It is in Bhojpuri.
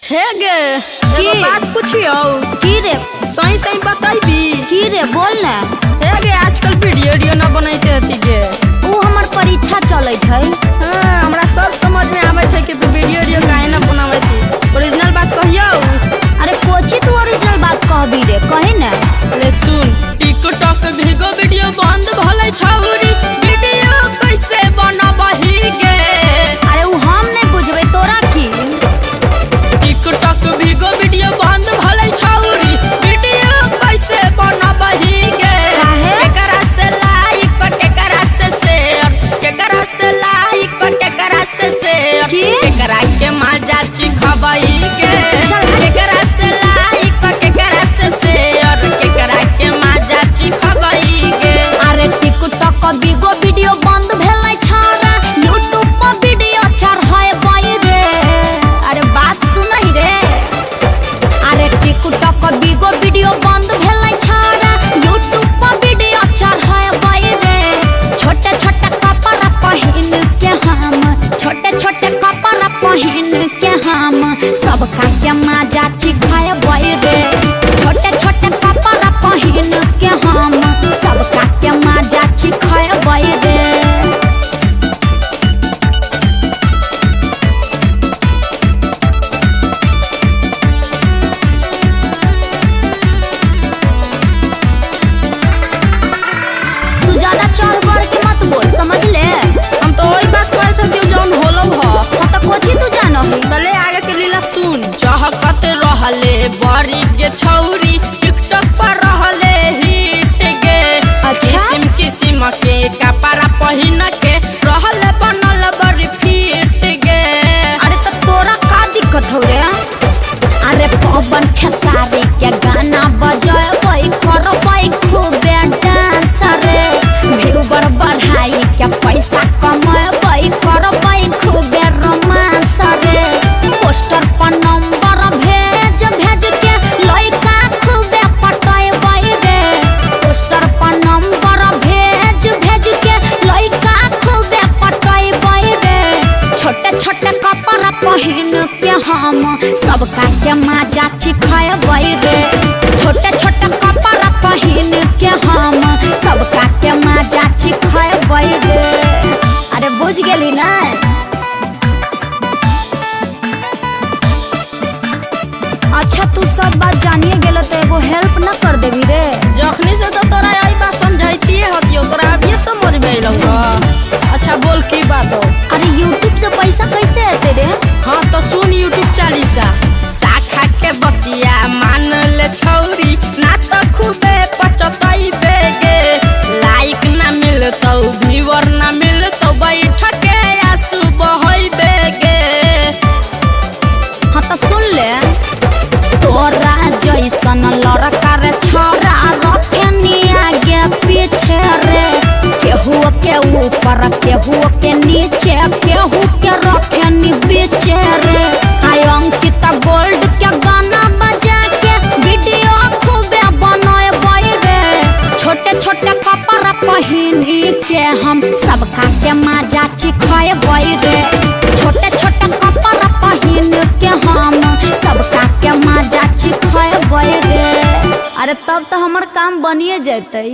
हे गे एगो बात पूछियो की रे सही सही बताइबी की रे बोल ना। हे गे आजकल वीडियो न बनैते हती गे वो हमर परीक्षा चलत है। हां हमरा सब समझ में आवत है कि तू वीडियो काहे न बनावे थी। ओरिजिनल बात कहियो। अरे कोची तू ओरिजिनल बात कहबी रे कहे ना। ले सुन टिकटॉक भिगो वीडियो बंद भलै छौरी वीडियो कैसे बनाबही गे। अरे वो हम नहीं बुझबे तोरा की। टिकटॉक भिगो वीडियो बंद भलै छौरी वीडियो कैसे बनाबही गे। केकरा से लाइक केकरा से शेयर केकरा से लाइक केकरा से शेयर केकरा के मजा चिखबई गे। केकरा से लाइक केकरा से शेयर केकरा के मजा चिखबई गे। अरे टिकटॉक बिगो वीडियो बंद भेलै छौरा यूट्यूब पर वीडियो चढ़ाबै रे। अरे बात सुनहि रे। अरे टिकटॉक बिगो वीडियो बंद भेलै छौरा यूट्यूब पर वीडियो चढ़ाबै रे। छोटे छोटे कपड़ा पहिन के हम छोटे छोटे कपड़ा पहिन के हम सबका के मजा चिखबै रे। छोटे छोटे कपड़ा पहिन के हम सबका के मजा चिखबै रे। तू ज्यादा चढ़ बढ़ के मत बोल समझ ले। हम तो वही बात कहै छथि जौन होलो ह। हाँ तो कोची तू जानो है। तले आगे के लीला सुन चहकत रहले बड़ी गे छौरी टिकटॉक पर रहले हिट गे। किसिम किसिम के कपड़ा पहिन के रहले बनल बड़ी फिट गे। अरे तो तोरा का दिक्कत हो रे। अरे पवन खेसारी के गाना बजाबै करबै खूबे डांस रे। व्यूवर बढ़ाई के पैसा कमाबै करबै खूबे रोमांस रे। पोस्टर पर नंबर भेज भेज के लइका खूबे पटाबै रे। पोस्टर पर नंबर भेज भेज के लइका खूबे पटाबै रे। छोटे छोटे कपड़ा पहिन के हम सबका के मजा चिखबै रे। छोटे छोटे कपड़ा पहिन के हम सबका के मजा चिखबै रे। अरे बुझ गेली ना। अच्छा तू सब बात जानिए गेल तो एगो हेल्प न कर देबी रे। जखनी से तो तोरा आई बात समझाइतिए हतियो तोरा अभी समझ में अइलौ ह। अच्छा बोल की बात हो। अरे यूट्यूब से पैसा कैसे आते रे। हाँ तो सुन यूट्यूब चालीसा शाखा के बतिया मान ले छौरी ना तो खूबे पचतई बेगे। लाइक ना मिलतौ व्यूअर ना मिलतौ बैठ के आंसू बहई बेगे। हाँ तो सुन ले। तोरा जैसन लड़का रे छोरा रखनी आगे पीछे रे। केहू के ऊपर केहू के नीचे केहू के रखनी बीचे रे। आय अंकिता गोल्ड के गाना बजा के वीडियो खूबे बनाबै रे। छोटे छोटे कपड़ा पहिन के हम सबका के मजा चिखबै रे। छोटे छोटे कपड़ा पहिन के हम सबका के मजा चिखबै रे। अरे तब तो हमर काम बनिए जैतै।